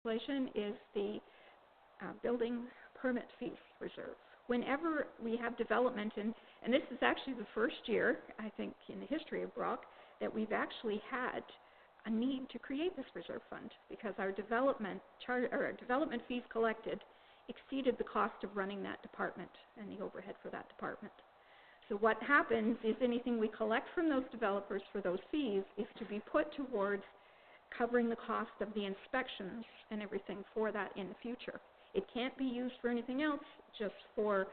legislation is the building permit fees reserve. Whenever we have development, and this is actually the first year, I think, in the history of Brock, that we've actually had a need to create this reserve fund because our development fees collected exceeded the cost of running that department and the overhead for that department. So what happens is anything we collect from those developers for those fees is to be put towards covering the cost of the inspections and everything for that in the future. It can't be used for anything else, just for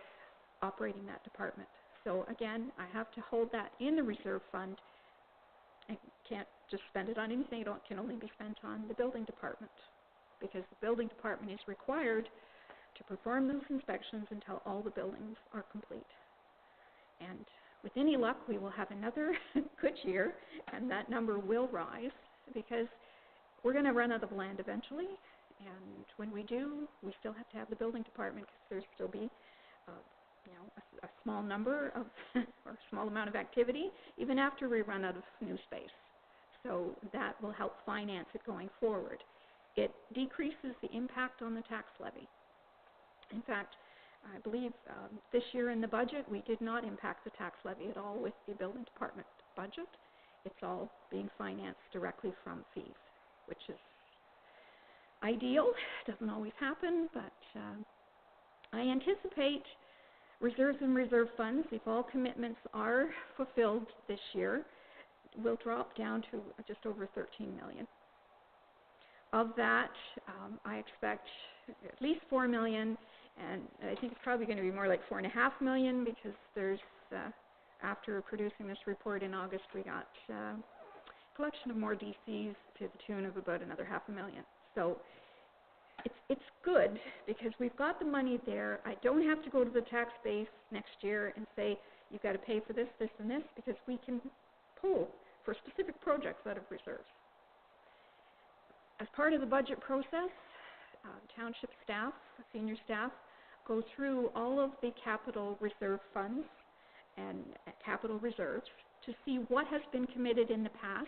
operating that department. So again, I have to hold that in the reserve fund. I can't just spend it on anything. It can only be spent on the building department because the building department is required to perform those inspections until all the buildings are complete. And with any luck, we will have another good year, and that number will rise because we're going to run out of land eventually. And when we do, we still have to have the building department because there'll still be, a small number of or a small amount of activity even after we run out of new space. So that will help finance it going forward. It decreases the impact on the tax levy. In fact, I believe this year in the budget, we did not impact the tax levy at all with the building department budget. It's all being financed directly from fees, which is ideal. Doesn't always happen, but I anticipate reserves and reserve funds, if all commitments are fulfilled this year, will drop down to just over $13 million. Of that, I expect at least $4 million, and I think it's probably going to be more like $4.5 million because there's, after producing this report in August, we got a collection of more DCs to the tune of about another $500,000. So it's good because we've got the money there. I don't have to go to the tax base next year and say, you've got to pay for this, this, and this, because we can pull for specific projects out of reserves. As part of the budget process, township staff, senior staff, go through all of the capital reserve funds and capital reserves to see what has been committed in the past,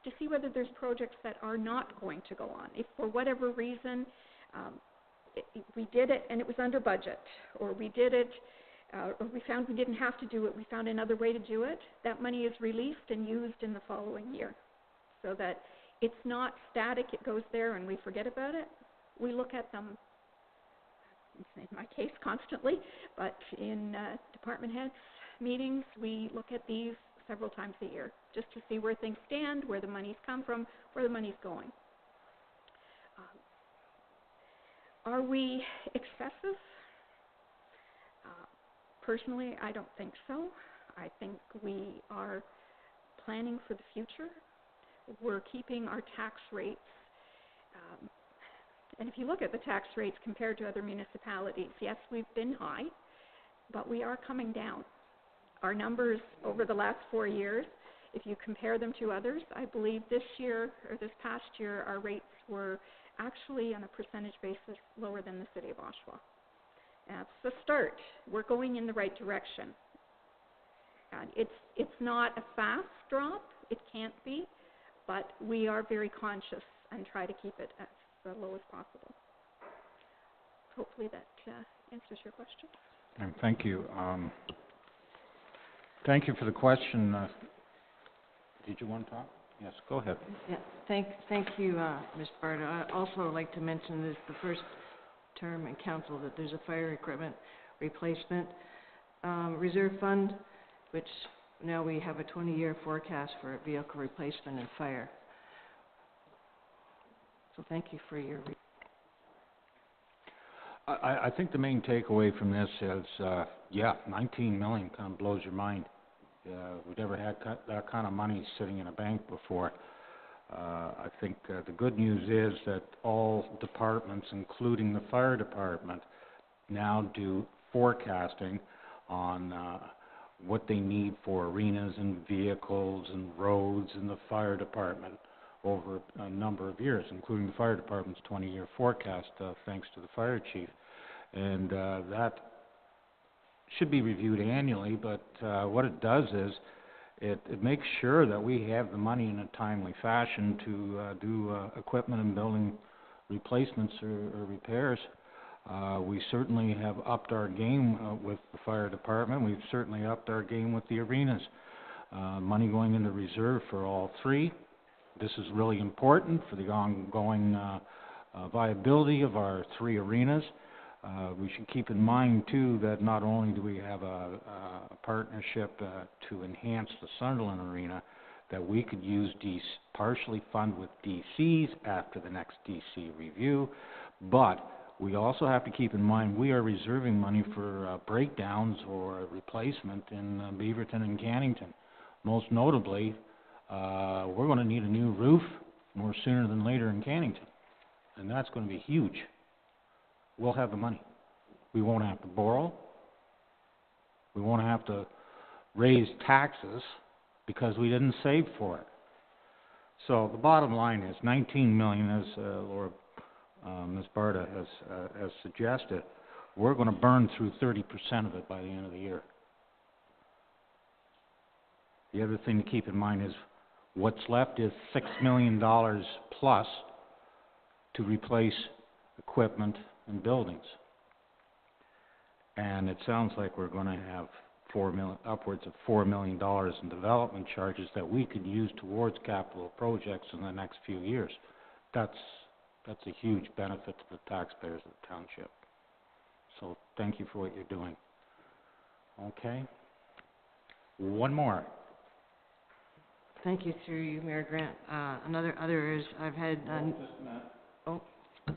to see whether there's projects that are not going to go on. If for whatever reason we did it and it was under budget, or we did it, or we found we didn't have to do it, we found another way to do it, that money is released and used in the following year. So that it's not static, it goes there and we forget about it. We look at them, in my case, constantly, but in department heads meetings, we look at these several times a year just to see where things stand, where the money's come from, where the money's going. Are we excessive? Personally, I don't think so. I think we are planning for the future. We're keeping our tax rates, and if you look at the tax rates compared to other municipalities, yes, we've been high, but we are coming down. Our numbers over the last 4 years, if you compare them to others, I believe this year, or this past year, our rates were actually on a percentage basis lower than the city of Oshawa. That's the start. We're going in the right direction. And it's not a fast drop, it can't be, but we are very conscious and try to keep it as low as possible. Hopefully that answers your question. And thank you. Thank you for the question. Did you want to talk? Yes, go ahead. Yeah, thank you, Ms. Barta. I'd also like to mention this the first term in council that there's a fire equipment replacement reserve fund, which now we have a 20-year forecast for vehicle replacement and fire. So thank you for your... I think the main takeaway from this is, yeah, 19 million kind of blows your mind. We've never had that kind of money sitting in a bank before. I think the good news is that all departments, including the fire department, now do forecasting on what they need for arenas and vehicles and roads in the fire department over a number of years, including the fire department's 20-year forecast, thanks to the fire chief. And that should be reviewed annually, but what it does is it makes sure that we have the money in a timely fashion to do equipment and building replacements or repairs. We certainly have upped our game with the fire department. We've certainly upped our game with the arenas. Money going into reserve for all three. This is really important for the ongoing viability of our three arenas. We should keep in mind, too, that not only do we have a partnership to enhance the Sunderland Arena, that we could use partially fund with DCs after the next DC review, but we also have to keep in mind we are reserving money for breakdowns or replacement in Beaverton and Cannington. Most notably, we're going to need a new roof more sooner than later in Cannington, and that's going to be huge. We'll have the money. We won't have to borrow. We won't have to raise taxes because we didn't save for it. So the bottom line is 19 million, as Ms. Barta has suggested. We're going to burn through 30% of it by the end of the year. The other thing to keep in mind is what's left is $6 million plus to replace equipment and buildings. And it sounds like we're going to have upwards of $4 million in development charges that we could use towards capital projects in the next few years. That's a huge benefit to the taxpayers of the township. So thank you for what you're doing. Okay. One more. Thank you, through you, Mayor Grant. Other is I've had. Oh. We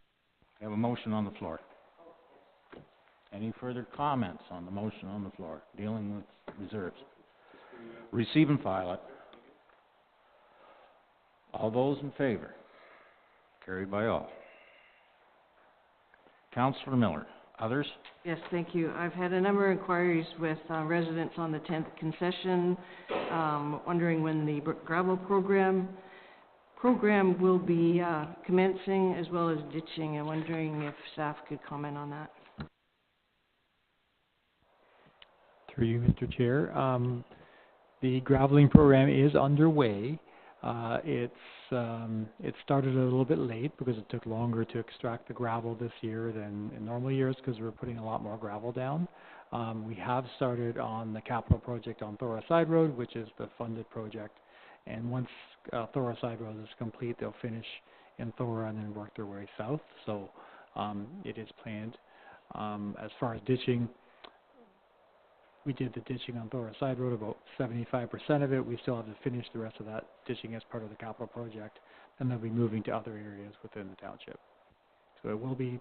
have a motion on the floor. Any further comments on the motion on the floor dealing with reserves? Receive and file it. All those in favor? Carried by all. Councillor Miller. Others? Yes, thank you. I've had a number of inquiries with residents on the 10th concession, wondering when the gravel program will be commencing, as well as ditching, and wondering if staff could comment on that. Through you, Mr. Chair. The graveling program is underway. It started a little bit late because it took longer to extract the gravel this year than in normal years because we're putting a lot more gravel down. We have started on the capital project on Thora Side Road, which is the funded project. And once Thora Side Road is complete, they'll finish in Thora and then work their way south. So it is planned. As far as ditching, we did the ditching on Thora Side Road, about 75% of it. We still have to finish the rest of that ditching as part of the capital project, and they'll be moving to other areas within the township. So it will be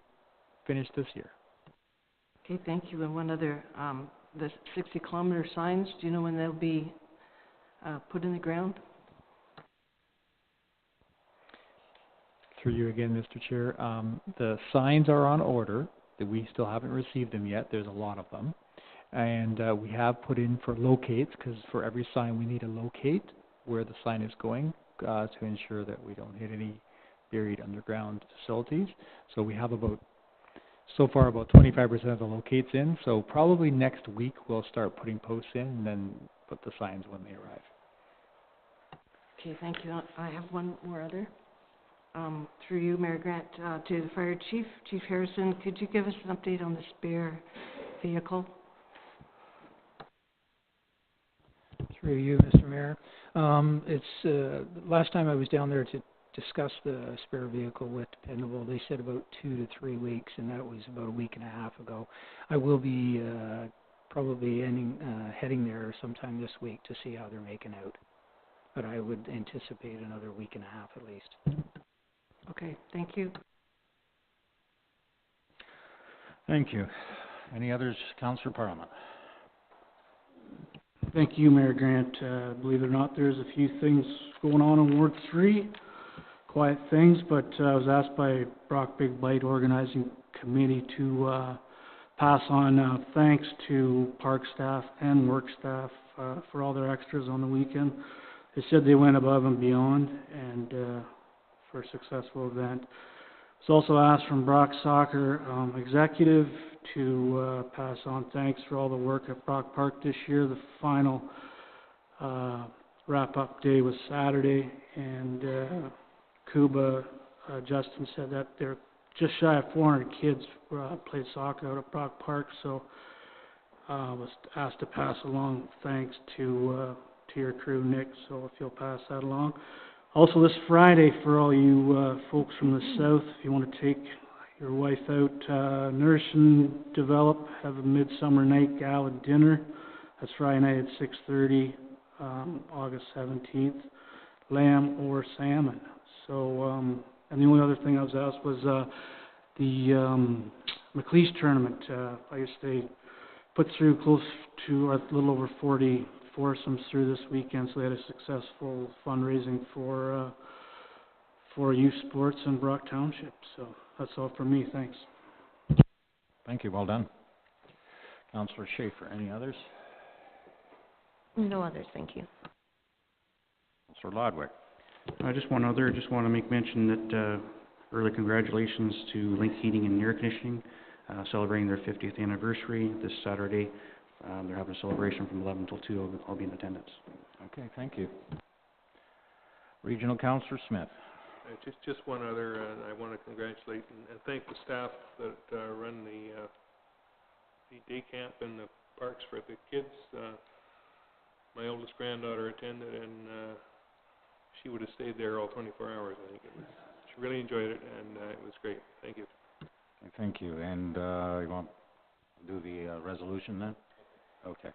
finished this year. Okay, thank you. And one other, the 60-kilometer signs, do you know when they'll be put in the ground? Through you again, Mr. Chair. The signs are on order. We still haven't received them yet. There's a lot of them. And we have put in for locates, because for every sign we need a locate where the sign is going to ensure that we don't hit any buried underground facilities. So we have so far about 25% of the locates in. So probably next week we'll start putting posts in and then put the signs when they arrive. Okay, thank you. I have one more other. Through you, Mayor Grant, to the Fire Chief, Chief Harrison, could you give us an update on the spare vehicle? Through you, Mr. Mayor. Last time I was down there to discuss the spare vehicle with Dependable, they said about 2 to 3 weeks, and that was about a week and a half ago. I will be probably heading there sometime this week to see how they're making out. But I would anticipate another week and a half at least. Okay, thank you. Thank you. Any others, Councillor Parliament? Thank you, Mayor Grant. Believe it or not, there's a few things going on in Ward 3, quiet things, but I was asked by Brock Big Bite Organizing Committee to pass on thanks to park staff and work staff for all their extras on the weekend. They said they went above and beyond and for a successful event. I was also asked from Brock Soccer Executive to pass on thanks for all the work at Brock Park this year. The final wrap-up day was Saturday, and Cuba Justin said that they're just shy of 400 kids played soccer out at Brock Park, so was asked to pass along thanks to your crew, Nick, so if you'll pass that along. Also this Friday, for all you folks from the south, if you want to take your wife out, Nurse and Develop have a midsummer night gala dinner. That's Friday night at 6:30, August 17th, lamb or salmon. So, and the only other thing I was asked was the McLeish tournament. I guess they put through close to a little over 40 foursomes through this weekend, so they had a successful fundraising for youth sports in Brock Township. So that's all from me. Thanks. Thank you. Well done. Councillor Schaefer, any others? No others, thank you. Councillor Lodwick. Just one other. Just want to make mention that early congratulations to Link Heating and Air Conditioning, celebrating their 50th anniversary this Saturday. They're having a celebration from 11 till 2. I'll be in attendance. Okay, thank you. Regional Councillor Smith. Just one other, I want to congratulate and thank the staff that run the day camp and the parks for the kids. My oldest granddaughter attended, and she would have stayed there all 24 hours. I think she really enjoyed it, and it was great. Thank you. Thank you. And you want to do the resolution then? Okay.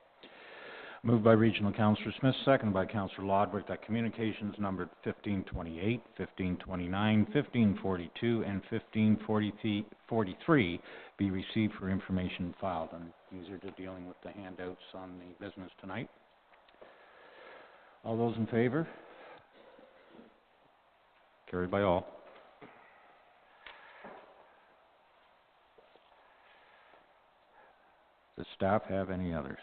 Moved by Regional Councillor Smith, seconded by Councillor Lodwick, that communications numbered 1528, 1529, 1542, and 1543 be received for information filed. And these are just dealing with the handouts on the business tonight. All those in favor? Carried by all. Does staff have any others?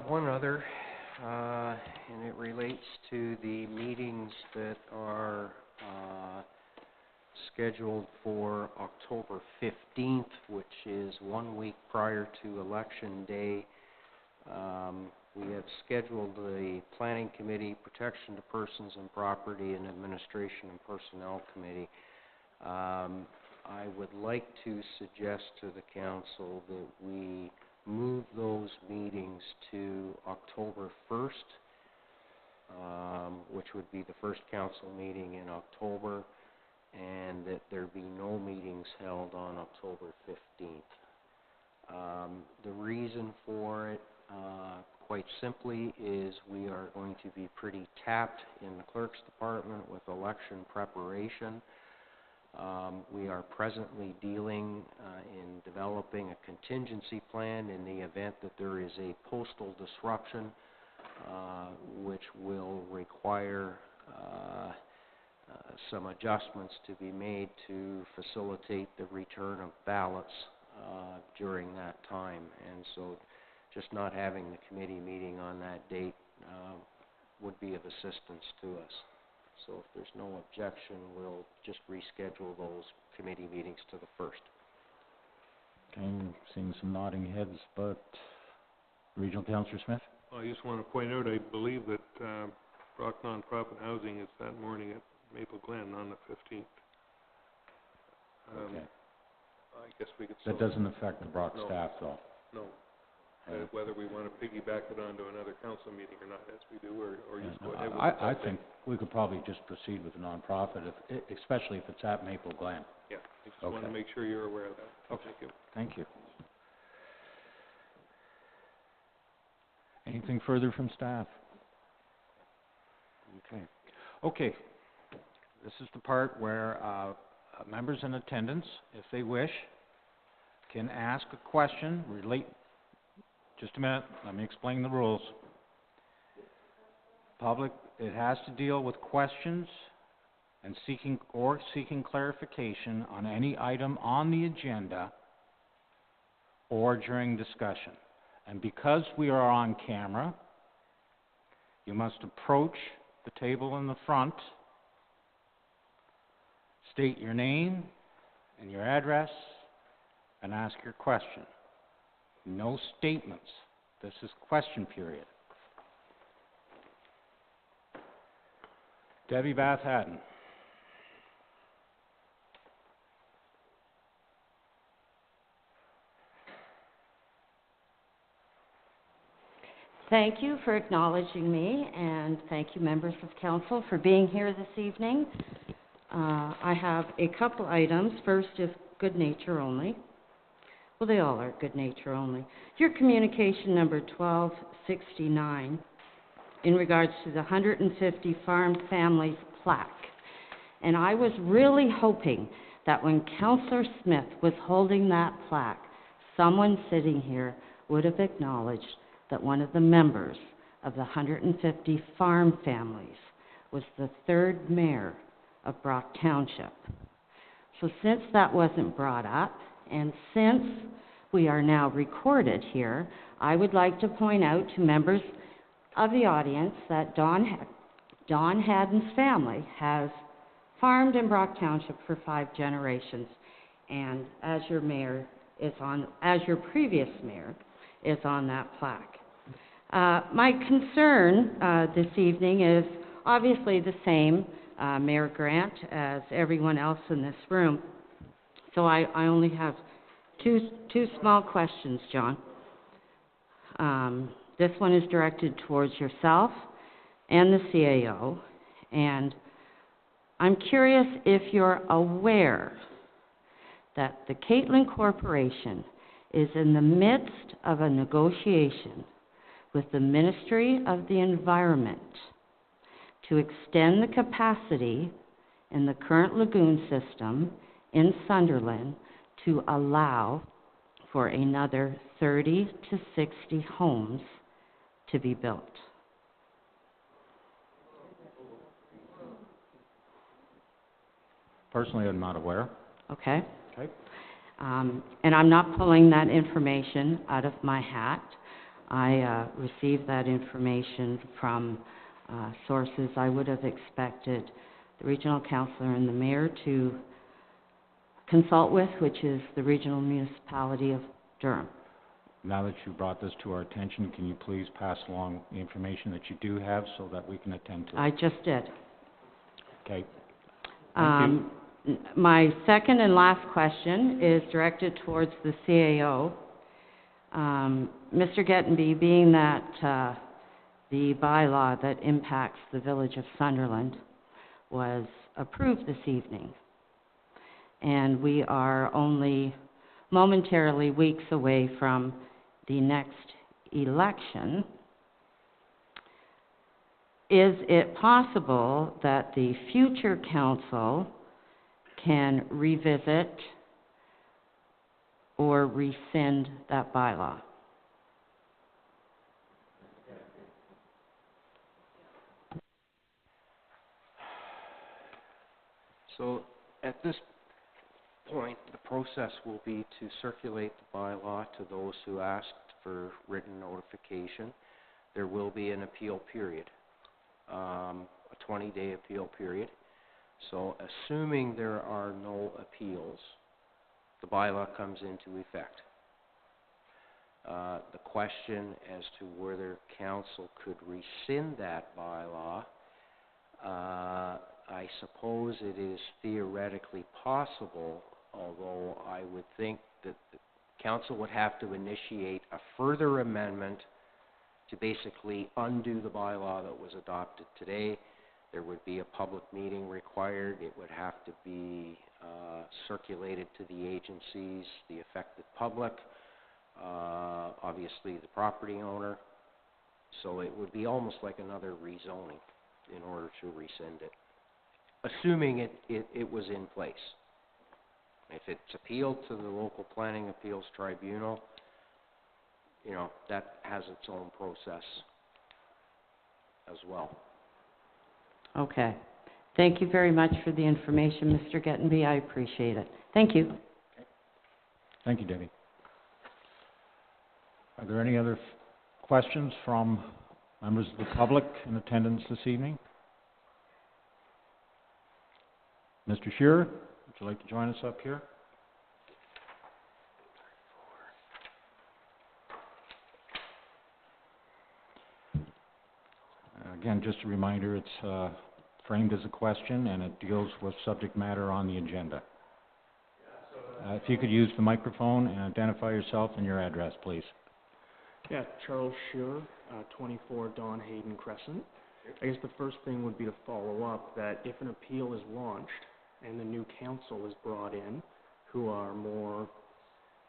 One other, and it relates to the meetings that are scheduled for October 15th, which is 1 week prior to Election Day. We have scheduled the Planning Committee, Protection to Persons and Property, and Administration and Personnel Committee. I would like to suggest to the Council that we move those meetings to October 1st, which would be the first Council meeting in October, and that there be no meetings held on October 15th. The reason for it, quite simply, is we are going to be pretty tapped in the Clerk's Department with election preparation. We are presently dealing in developing a contingency plan in the event that there is a postal disruption, which will require some adjustments to be made to facilitate the return of ballots during that time. And so just not having the committee meeting on that date would be of assistance to us. So if there's no objection, we'll just reschedule those committee meetings to the 1st. Okay, seeing some nodding heads, but Regional Councillor Smith? Well, I just want to point out, I believe that Brock Nonprofit Housing is that morning at Maple Glen on the 15th. Okay. I guess we could... That doesn't affect the Brock staff, though? No. Whether we want to piggyback it onto another council meeting or not, as we do, or just go ahead with it. I think we could probably just proceed with the nonprofit, especially if it's at Maple Glen. Yeah, I just want to make sure you're aware of that. Okay. Thank you. Thank you. Anything further from staff? Okay. Okay. This is the part where members in attendance, if they wish, can ask a question, just a minute, let me explain the rules. Public, it has to deal with questions and seeking clarification on any item on the agenda or during discussion. And because we are on camera, you must approach the table in the front, state your name and your address, and ask your question. No statements. This is question period. Debbie Bath Hatton. Thank you for acknowledging me, and thank you, members of council, for being here this evening. I have a couple items. First is good nature only. Well, they all are good nature only. Your communication number 1269 in regards to the 150 farm families plaque. And I was really hoping that when Councillor Smith was holding that plaque, someone sitting here would have acknowledged that one of the members of the 150 farm families was the third mayor of Brock Township. So since that wasn't brought up, and since we are now recorded here, I would like to point out to members of the audience that Don Haddon's family has farmed in Brock Township for 5 generations, and as your previous mayor is on that plaque. My concern this evening is obviously the same, Mayor Grant, as everyone else in this room. So I only have two small questions, John. This one is directed towards yourself and the CAO, and I'm curious if you're aware that the Caitlin Corporation is in the midst of a negotiation with the Ministry of the Environment to extend the capacity in the current lagoon system in Sunderland to allow for another 30 to 60 homes to be built. Personally, I'm not aware. Okay? Okay. And I'm not pulling that information out of my hat. I received that information from sources I would have expected the regional councillor and the mayor to consult with, which is the regional municipality of Durham. Now that you brought this to our attention, can you please pass along the information that you do have so that we can attend to it? I just did. Okay. Thank you. My second and last question is directed towards the CAO. Mr. Gettenby, being that the bylaw that impacts the village of Sunderland was approved this evening, and we are only momentarily weeks away from the next election, is it possible that the future council can revisit or rescind that bylaw? So at this point, the process will be to circulate the bylaw to those who asked for written notification. There will be an appeal period, a 20-day appeal period. So assuming there are no appeals, the bylaw comes into effect. The question as to whether council could rescind that bylaw, I suppose it is theoretically possible, although I would think that the council would have to initiate a further amendment to basically undo the bylaw that was adopted today. There would be a public meeting required. It would have to be circulated to the agencies, the affected public, obviously the property owner. So it would be almost like another rezoning in order to rescind it, assuming it was in place. If it's appealed to the local planning appeals tribunal, you know, that has its own process as well. Okay. Thank you very much for the information, Mr. Gettenby. I appreciate it. Thank you. Okay. Thank you, Debbie. Are there any other questions from members of the public in attendance this evening? Mr. Shearer, would you like to join us up here? Again, just a reminder, it's framed as a question, and it deals with subject matter on the agenda. If you could use the microphone and identify yourself and your address, please. Yeah, Charles Shearer, 24 Don Hayden Crescent. I guess the first thing would be to follow up that if an appeal is launched and the new council is brought in, who are more,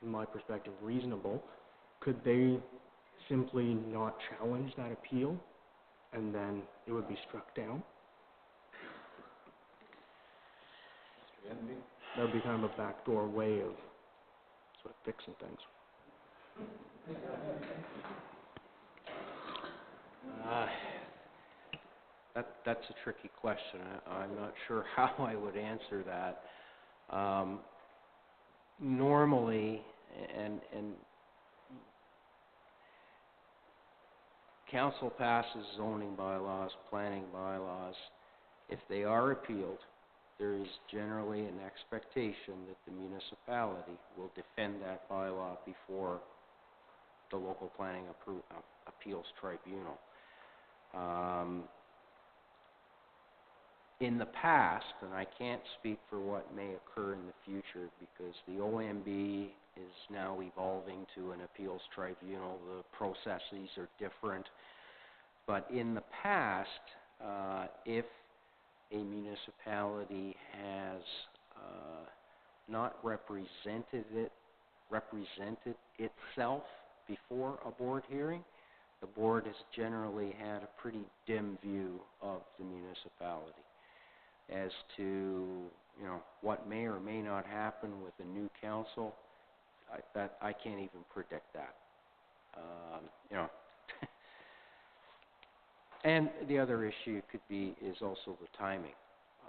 in my perspective, reasonable, could they simply not challenge that appeal and then it would be struck down? That would be kind of a backdoor way of sort of fixing things. That's a tricky question. I'm not sure how I would answer that. Normally, and council passes zoning bylaws, planning bylaws. If they are appealed, there is generally an expectation that the municipality will defend that bylaw before the local planning appeals tribunal. In the past, and I can't speak for what may occur in the future because the OMB is now evolving to an appeals tribunal. The processes are different. But in the past, if a municipality has not represented itself before a board hearing, the board has generally had a pretty dim view of the municipality. As to, what may or may not happen with a new council, I can't even predict that. And the other issue is also the timing.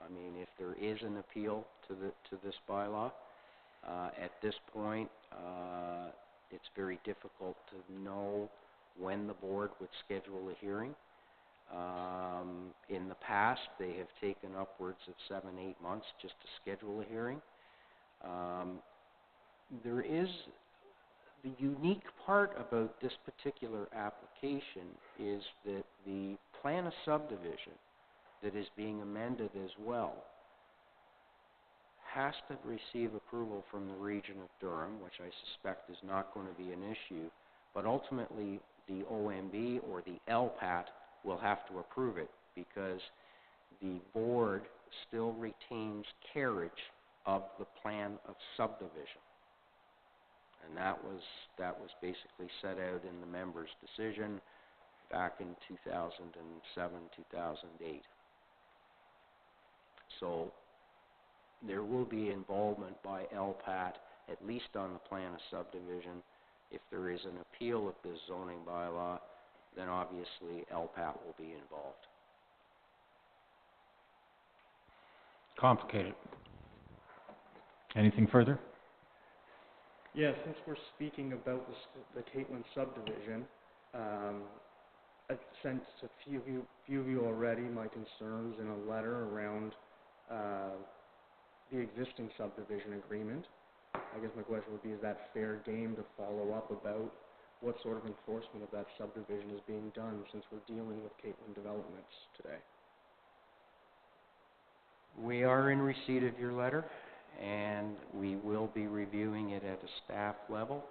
I mean, if there is an appeal to this bylaw, at this point, it's very difficult to know when the board would schedule a hearing. In the past, they have taken upwards of 7-8 months just to schedule a hearing. There is the unique part about this particular application is that the plan of subdivision that is being amended as well has to receive approval from the region of Durham, which I suspect is not going to be an issue, but ultimately the OMB or the LPAT will have to approve it because the board still retains carriage of the plan of subdivision. And that was basically set out in the members' decision back in 2007, 2008. So there will be involvement by LPAT, at least on the plan of subdivision. If there is an appeal of this zoning bylaw, then obviously LPAT will be involved. Complicated. Anything further? Yeah, since we're speaking about the Caitlin subdivision, I've sent a few of you already my concerns in a letter around the existing subdivision agreement. I guess my question would be, is that fair game to follow up about what sort of enforcement of that subdivision is being done since we're dealing with Caitlin Developments today? We are in receipt of your letter, and we will be reviewing it at a staff level.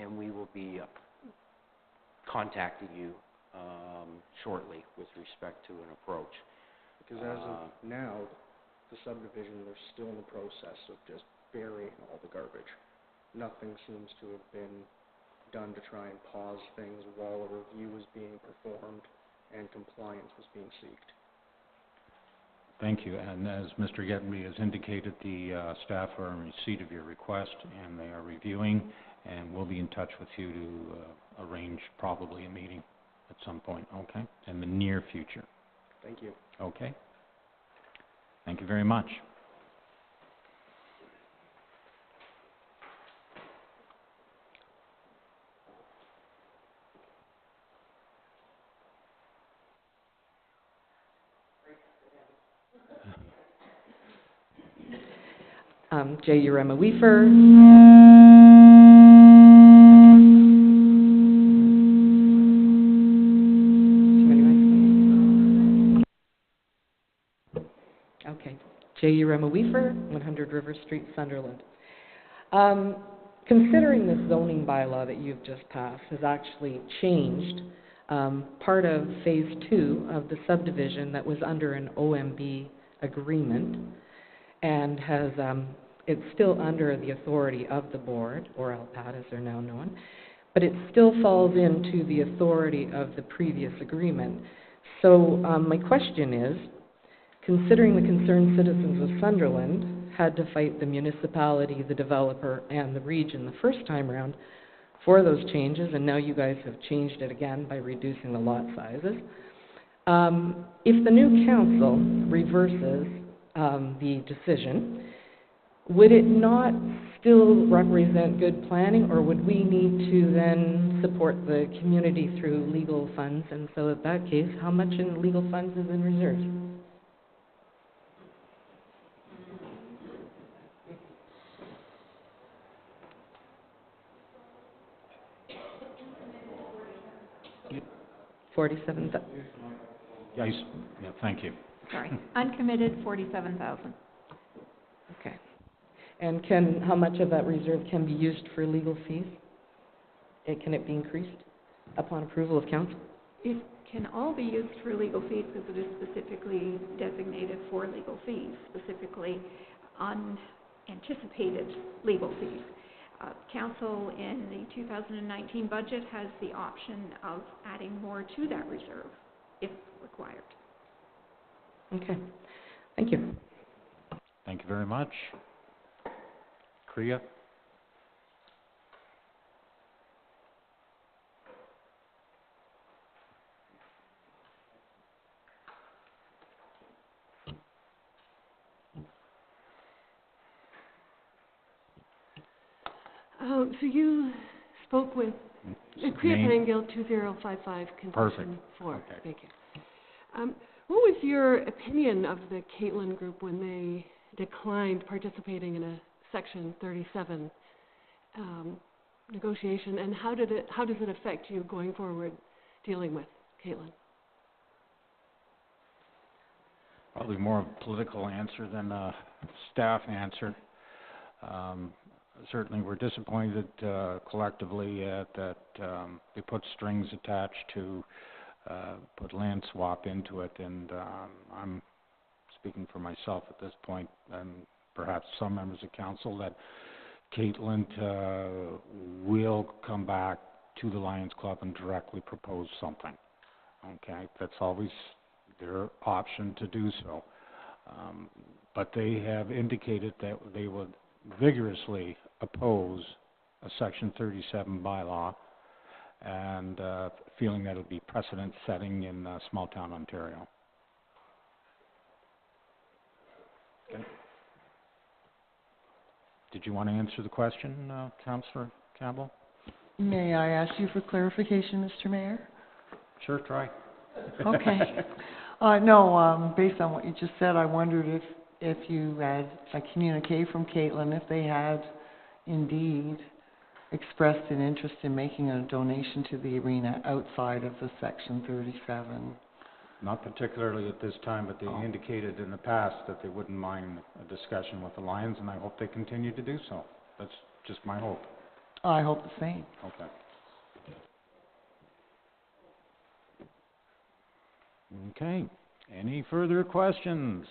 And we will be contacting you shortly with respect to an approach. Because as of now, the subdivision, they're still in the process of just burying all the garbage. Nothing seems to have been done to try and pause things while a review was being performed and compliance was being sought. Thank you. And as Mr. Gettenby has indicated, the staff are in receipt of your request and they are reviewing, and we'll be in touch with you to arrange probably a meeting at some point, okay? In the near future. Thank you. Okay. Thank you very much. J. Urema Weaver. Okay. J. Urema Weaver, 100 River Street, Sunderland. Considering this zoning bylaw that you've just passed has actually changed part of Phase 2 of the subdivision that was under an OMB agreement and has, it's still under the authority of the board, or LPAT as they're now known, but it still falls into the authority of the previous agreement. So my question is, considering the concerned citizens of Sunderland had to fight the municipality, the developer, and the region the first time around for those changes, and now you guys have changed it again by reducing the lot sizes, if the new council reverses the decision, would it not still represent good planning, or would we need to then support the community through legal funds? And so in that case, how much in legal funds is in reserves? Yes, yeah, thank you. Sorry, uncommitted, 47,000. Okay. And how much of that reserve can be used for legal fees? Can it be increased upon approval of council? It can all be used for legal fees because it is specifically designated for legal fees, specifically unanticipated legal fees. Council in the 2019 budget has the option of adding more to that reserve if required. Okay. Thank you. Thank you very much. Kriya? So you spoke with Kriya Penningale, 2055 Concession 4. Okay. Thank you. What was your opinion of the Caitlin Group when they declined participating in a Section 37 negotiation, and how does it affect you going forward dealing with Caitlin? Probably more of a political answer than a staff answer. Certainly we're disappointed collectively that they put strings attached to put land swap into it, and I'm speaking for myself at this point, and perhaps some members of council, that Caitlin will come back to the Lions Club and directly propose something. Okay, that's always their option to do so. But they have indicated that they would vigorously oppose a Section 37 bylaw, and feeling that it would be precedent-setting in small-town Ontario. Okay. Did you want to answer the question, Councillor Campbell? May I ask you for clarification, Mr. Mayor? Sure, try. Okay. No, based on what you just said, I wondered if you had a communique from Caitlin, if they had indeed expressed an interest in making a donation to the arena outside of the Section 37. Not particularly at this time, but they indicated in the past that they wouldn't mind a discussion with the Lions, and I hope they continue to do so. That's just my hope. I hope the same. Okay. Okay. Any further questions?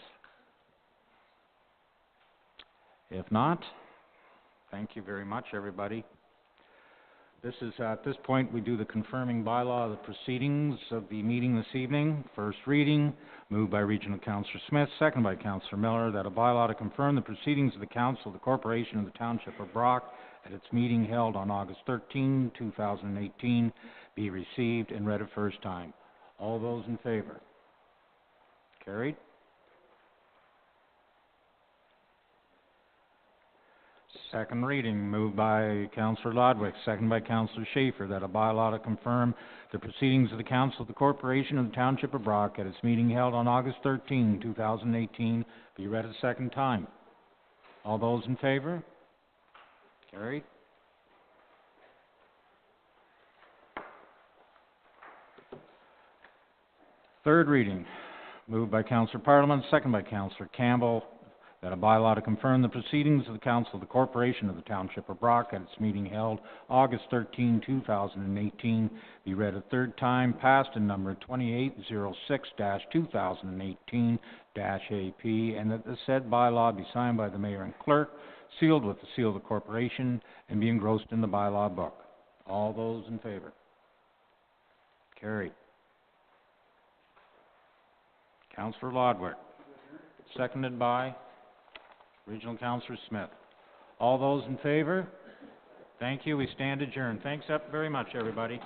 If not, thank you very much, everybody. This is, at this point, we do the confirming bylaw of the proceedings of the meeting this evening. First reading, moved by Regional Councillor Smith, second by Councillor Miller, that a bylaw to confirm the proceedings of the Council of the Corporation of the Township of Brock at its meeting held on August 13, 2018, be received and read a first time. All those in favor? Carried. Second reading, moved by Councillor Lodwick, second by Councillor Schaefer, that a bylaw to confirm the proceedings of the Council of the Corporation of the Township of Brock at its meeting held on August 13, 2018, be read a second time. All those in favor? Carried. Third reading, Moved by Councillor Parliament, second by Councillor Campbell, that a bylaw to confirm the proceedings of the Council of the Corporation of the Township of Brock at its meeting held August 13, 2018, be read a third time, passed in number 2806-2018-AP, and that the said bylaw be signed by the Mayor and Clerk, sealed with the seal of the Corporation, and be engrossed in the bylaw book. All those in favor? Carried. Councillor Lodwick, seconded by Regional Councillor Smith. All those in favor? Thank you. We stand adjourned. Thanks very much, everybody.